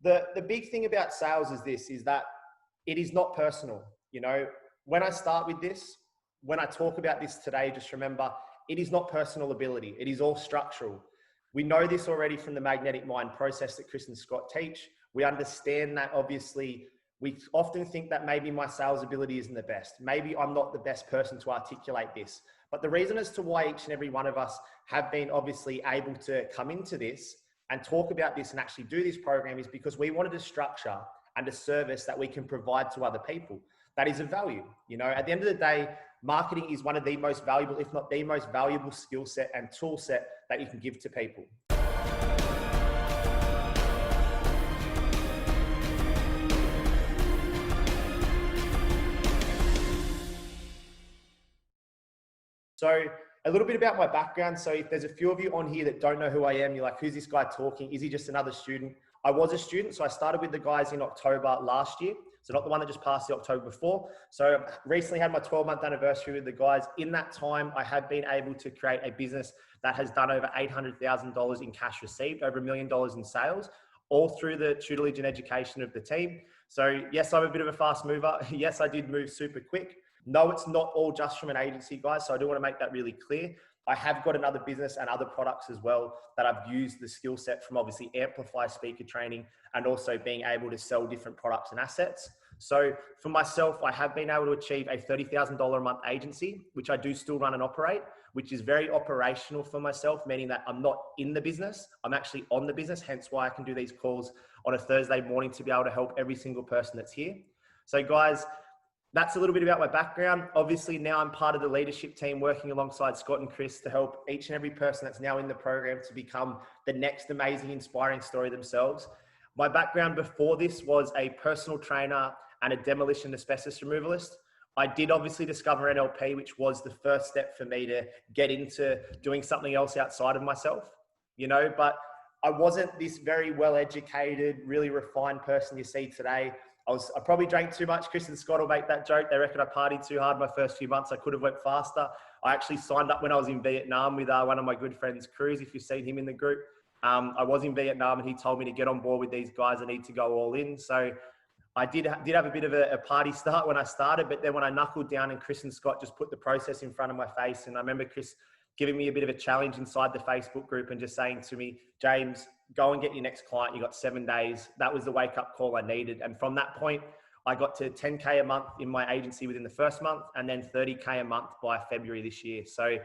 The big thing about sales is that it is not personal. You know, when I start with this, when I talk about this today, just remember, it is not personal ability. It is all structural. We know this already from the magnetic mind process that Chris and Scott teach. We understand that obviously we often think that maybe my sales ability isn't the best. Maybe I'm not the best person to articulate this. But the reason as to why each and every one of us have been obviously able to come into this and talk about this and actually do this program is because we wanted a structure and a service that we can provide to other people that is of value. You know, at the end of the day, marketing is one of the most valuable, if not the most valuable skill set and tool set that you can give to people. So a little bit about my background. So if there's a few of you on here that don't know who I am, you're like, who's this guy talking? Is he just another student? I was a student. So I started with the guys in October last year. So not the one that just passed the October before. So recently had my 12-month anniversary with the guys. In that time, I have been able to create a business that has done over $800,000 in cash received, over $1 million in sales, all through the tutelage and education of the team. So yes, I'm a bit of a fast mover. Yes, I did move super quick. No, it's not all just from an agency, guys. So I do want to make that really clear. I have got another business and other products as well that I've used the skill set from obviously Amplify speaker training and also being able to sell different products and assets. So for myself, I have been able to achieve a $30,000 a month agency, which I do still run and operate, which is very operational for myself, meaning that I'm not in the business. I'm actually on the business, hence why I can do these calls on a Thursday morning to be able to help every single person that's here. So guys, that's a little bit about my background. Obviously now I'm part of the leadership team working alongside Scott and Chris to help each and every person that's now in the program to become the next amazing, inspiring story themselves. My background before this was a personal trainer and a demolition asbestos removalist. I did obviously discover NLP, which was the first step for me to get into doing something else outside of myself, you know, but I wasn't this very well-educated, really refined person you see today. I probably drank too much. Chris and Scott will make that joke. They reckon I partied too hard my first few months. I could have went faster. I actually signed up when I was in Vietnam with one of my good friends, Cruz, if you've seen him in the group. I was in Vietnam and he told me to get on board with these guys. I need to go all in. So I did have a bit of a party start when I started, but then when I knuckled down and Chris and Scott just put the process in front of my face, and I remember Chris giving me a bit of a challenge inside the Facebook group and just saying to me, James, go and get your next client. You got 7 days. That was the wake up call I needed. And from that point, I got to 10K a month in my agency within the first month and then 30K a month by February this year. So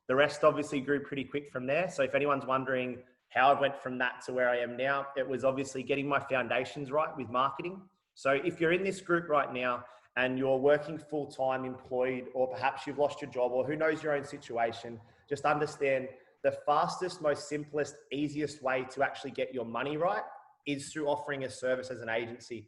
the rest obviously grew pretty quick from there. So if anyone's wondering how I went from that to where I am now, it was obviously getting my foundations right with marketing. So if you're in this group right now and you're working full-time employed, or perhaps you've lost your job, or who knows your own situation, just understand the fastest, most simplest, easiest way to actually get your money right is through offering a service as an agency.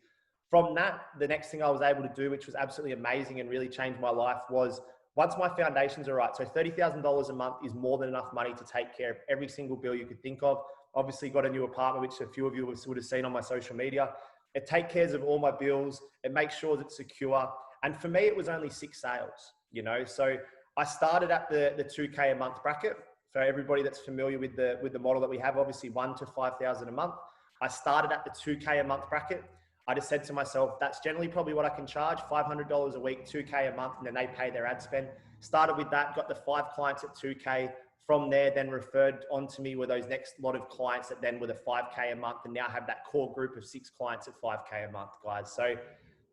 From that, the next thing I was able to do, which was absolutely amazing and really changed my life, was once my foundations are right, so $30,000 a month is more than enough money to take care of every single bill you could think of. Obviously got a new apartment, which a few of you would have seen on my social media. It takes care of all my bills. It makes sure that it's secure. And for me, it was only 6 sales, you know? So I started at the 2K a month bracket. For everybody that's familiar with the model that we have, obviously 1 to 5,000 a month. I started at the 2K a month bracket. I just said to myself, that's generally probably what I can charge, $500 a week, 2K a month, and then they pay their ad spend. Started with that, got the 5 clients at 2K. From there, then referred on to me were those next lot of clients that then were the 5K a month, and now have that core group of 6 clients at 5K a month, guys. So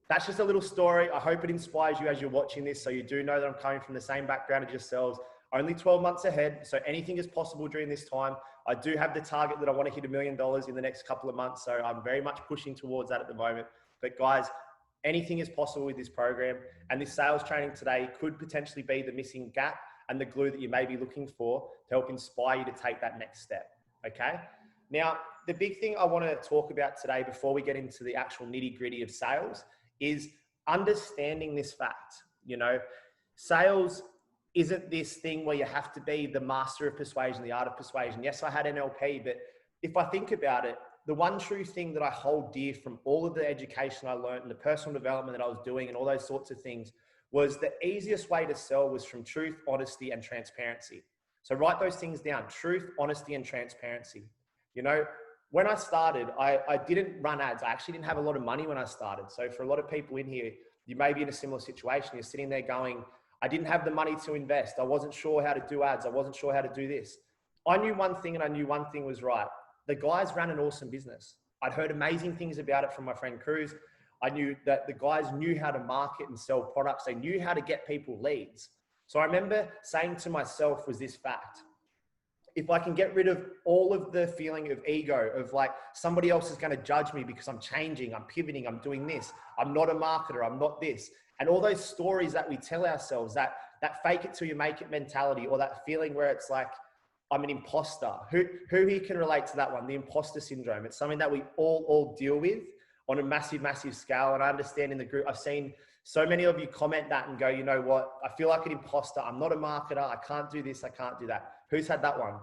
that's just a little story. I hope it inspires you as you're watching this, so you do know that I'm coming from the same background as yourselves. Only 12 months ahead, so anything is possible during this time. I do have the target that I want to hit $1 million in the next couple of months, so I'm very much pushing towards that at the moment. But guys, anything is possible with this program, and this sales training today could potentially be the missing gap and the glue that you may be looking for to help inspire you to take that next step, okay? Now, the big thing I want to talk about today before we get into the actual nitty-gritty of sales is understanding this fact. You know, sales isn't this thing where you have to be the master of persuasion, the art of persuasion. Yes, I had NLP, but if I think about it, the one true thing that I hold dear from all of the education I learned and the personal development that I was doing and all those sorts of things was the easiest way to sell was from truth, honesty, and transparency. So write those things down: truth, honesty, and transparency. You know, when I started, I didn't run ads. I actually didn't have a lot of money when I started. So for a lot of people in here, you may be in a similar situation. You're sitting there going, I didn't have the money to invest. I wasn't sure how to do ads. I wasn't sure how to do this. I knew one thing, and I knew one thing was right. The guys ran an awesome business. I'd heard amazing things about it from my friend Cruz. I knew that the guys knew how to market and sell products. They knew how to get people leads. So I remember saying to myself was this fact: if I can get rid of all of the feeling of ego, of like somebody else is going to judge me because I'm changing, I'm pivoting, I'm doing this, I'm not a marketer, I'm not this, and all those stories that we tell ourselves, that fake it till you make it mentality, or that feeling where it's like, I'm an imposter. Who here can relate to that one? The imposter syndrome. It's something that we all deal with on a massive, massive scale. And I understand in the group, I've seen so many of you comment that and go, you know what? I feel like an imposter. I'm not a marketer. I can't do this. I can't do that. Who's had that one?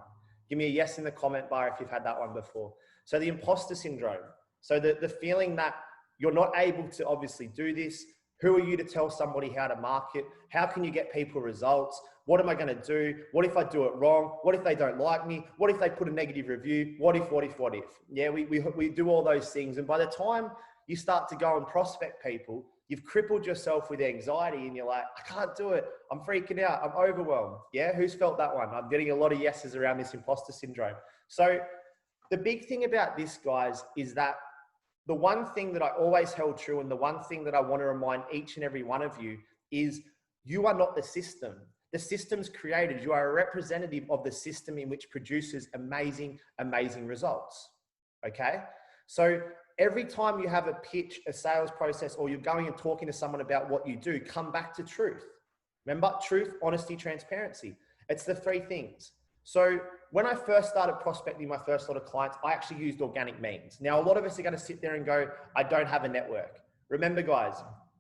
Give me a yes in the comment bar if you've had that one before. So the imposter syndrome. So the feeling that you're not able to obviously do this. Who are you to tell somebody how to market? How can you get people results? What am I going to do? What if I do it wrong? What if they don't like me? What if they put a negative review? What if? Yeah, we do all those things. And by the time you start to go and prospect people, you've crippled yourself with anxiety and you're like, I can't do it. I'm freaking out. I'm overwhelmed. Yeah, who's felt that one? I'm getting a lot of yeses around this imposter syndrome. So the big thing about this, guys, is that the one thing that I always held true, and the one thing that I want to remind each and every one of you, is you are not the system. The system's created. You are a representative of the system in which produces amazing, amazing results. Okay? So every time you have a pitch, a sales process, or you're going and talking to someone about what you do, come back to truth. Remember, truth, honesty, transparency. It's the three things. So when I first started prospecting my first lot of clients, I actually used organic means. Now, a lot of us are going to sit there and go, I don't have a network. Remember, guys,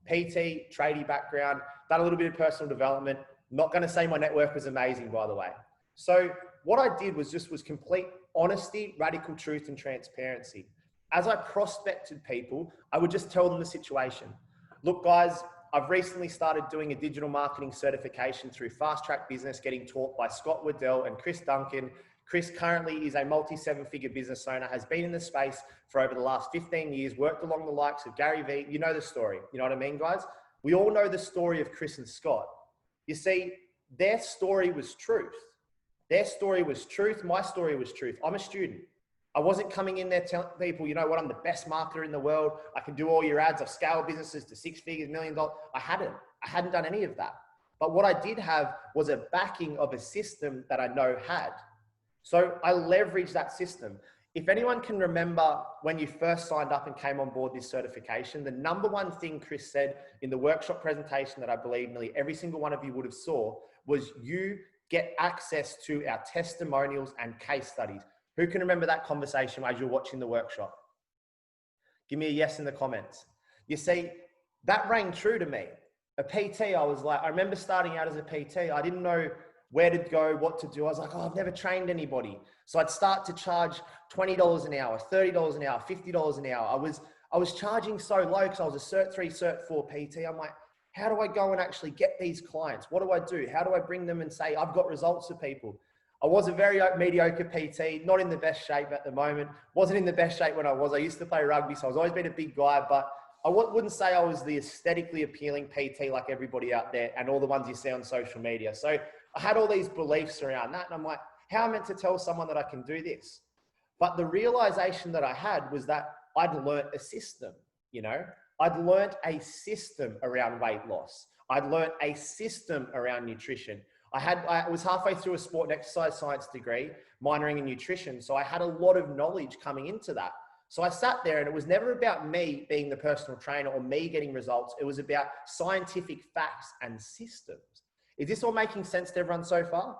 PT, tradie background, done a little bit of personal development. Not going to say my network was amazing, by the way. So what I did was complete honesty, radical truth, and transparency. As I prospected people, I would just tell them the situation. Look, guys, I've recently started doing a digital marketing certification through Fast Track Business, getting taught by Scott Waddell and Chris Duncan. Chris currently is a multi-seven-figure business owner, has been in the space for over the last 15 years, worked along the likes of Gary Vee. You know the story. You know what I mean, guys? We all know the story of Chris and Scott. You see, their story was truth. Their story was truth. My story was truth. I'm a student. I wasn't coming in there telling people, you know what, I'm the best marketer in the world. I can do all your ads. I've scaled businesses to $6 figures, $1 million. I hadn't done any of that. But what I did have was a backing of a system that I know had. So I leveraged that system. If anyone can remember when you first signed up and came on board this certification, the number one thing Chris said in the workshop presentation that I believe nearly every single one of you would have saw was you get access to our testimonials and case studies. Who can remember that conversation as you're watching the workshop? Give me a yes in the comments. You see, that rang true to me. A PT, I was like, I remember starting out as a PT. I didn't know where to go, what to do. I was like, oh, I've never trained anybody. So I'd start to charge $20 an hour, $30 an hour, $50 an hour. I was charging so low because I was a Cert 3, Cert 4 PT. I'm like, how do I go and actually get these clients? What do I do? How do I bring them and say, I've got results for people? I was a very mediocre PT, not in the best shape at the moment. Wasn't in the best shape when I was. I used to play rugby, so I was always been a big guy, but I wouldn't say I was the aesthetically appealing PT like everybody out there and all the ones you see on social media. So I had all these beliefs around that, and I'm like, how am I meant to tell someone that I can do this? But the realization that I had was that I'd learnt a system, you know? I'd learnt a system around weight loss. I'd learnt a system around nutrition. I was halfway through a sport and exercise science degree, minoring in nutrition. So I had a lot of knowledge coming into that. So I sat there, and it was never about me being the personal trainer or me getting results. It was about scientific facts and systems. Is this all making sense to everyone so far?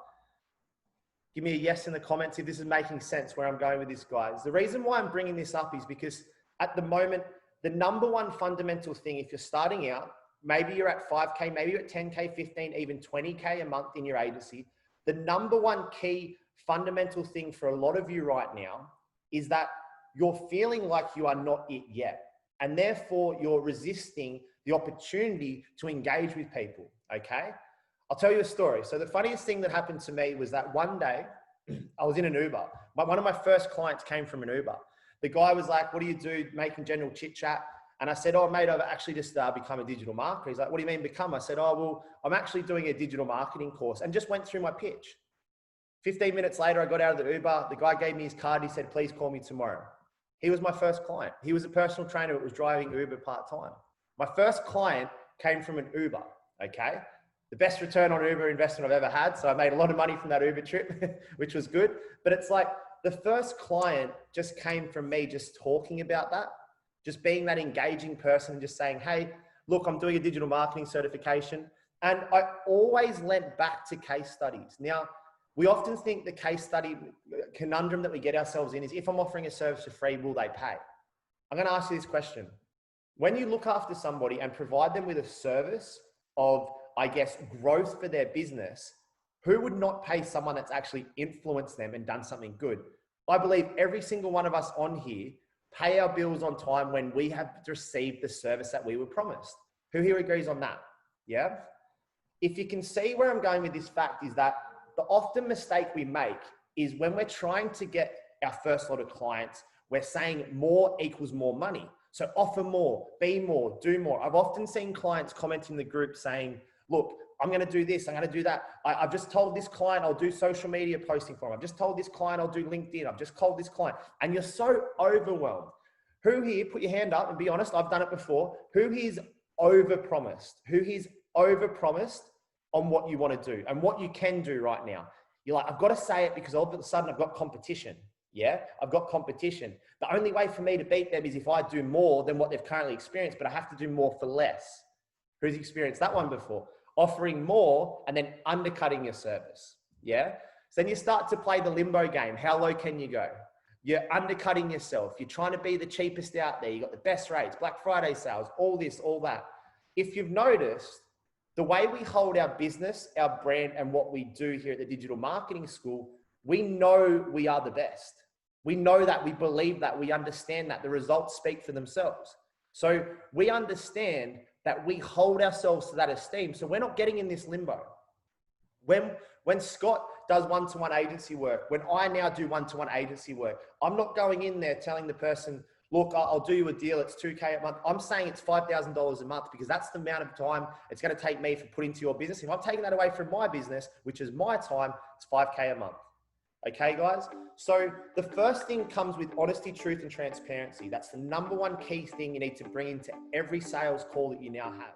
Give me a yes in the comments if this is making sense where I'm going with this, guys. The reason why I'm bringing this up is because at the moment, the number one fundamental thing, if you're starting out, maybe you're at 5K, maybe you're at 10K, 15, even 20K a month in your agency. The number one key fundamental thing for a lot of you right now is that you're feeling like you are not it yet. And therefore you're resisting the opportunity to engage with people, okay? I'll tell you a story. So the funniest thing that happened to me was that one day I was in an Uber. One of my first clients came from an Uber. The guy was like, what do you do? Making general chit chat. And I said, oh, mate, I've actually just become a digital marketer. He's like, what do you mean become? I said, oh, well, I'm actually doing a digital marketing course, and just went through my pitch. 15 minutes later, I got out of the Uber. The guy gave me his card. He said, please call me tomorrow. He was my first client. He was a personal trainer that was driving Uber part-time. My first client came from an Uber, okay? The best return on Uber investment I've ever had. So I made a lot of money from that Uber trip, which was good. But it's like the first client just came from me just talking about that, just being that engaging person and just saying, hey, look, I'm doing a digital marketing certification. And I always lent back to case studies. Now, we often think the case study conundrum that we get ourselves in is, if I'm offering a service for free, will they pay? I'm going to ask you this question. When you look after somebody and provide them with a service of, I guess, growth for their business, who would not pay someone that's actually influenced them and done something good? I believe every single one of us on here pay our bills on time when we have received the service that we were promised. Who here agrees on that? Yeah? If you can see where I'm going with this fact, is that the often mistake we make is when we're trying to get our first lot of clients, we're saying more equals more money. So offer more, be more, do more. I've often seen clients comment in the group saying, look, I'm going to do this, I'm going to do that. I've just told this client I'll do social media posting for him. I've just told this client I'll do LinkedIn. I've just told this client. And you're so overwhelmed. Who here, put your hand up and be honest, I've done it before. Who here's overpromised? Who here's overpromised on what you want to do and what you can do right now? You're like, I've got to say it because all of a sudden I've got competition. Yeah, I've got competition. The only way for me to beat them is if I do more than what they've currently experienced, but I have to do more for less. Who's experienced that one before? Offering more and then undercutting your service. Yeah. So then you start to play the limbo game. How low can you go? You're undercutting yourself. You're trying to be the cheapest out there. You got the best rates, Black Friday sales, all this, all that. If you've noticed, the way we hold our business, our brand, and what we do here at the Digital Marketing School, we know we are the best. We know that, we believe that, we understand that. The results speak for themselves. So we understand that we hold ourselves to that esteem. So we're not getting in this limbo. When Scott does one-to-one agency work, when I now do one-to-one agency work, I'm not going in there telling the person, look, I'll do you a deal, it's $2K a month. I'm saying it's $5,000 a month because that's the amount of time it's going to take me to put into your business. If I'm taking that away from my business, which is my time, it's $5K a month. Okay, guys? So the first thing comes with honesty, truth, and transparency. That's the number one key thing you need to bring into every sales call that you now have.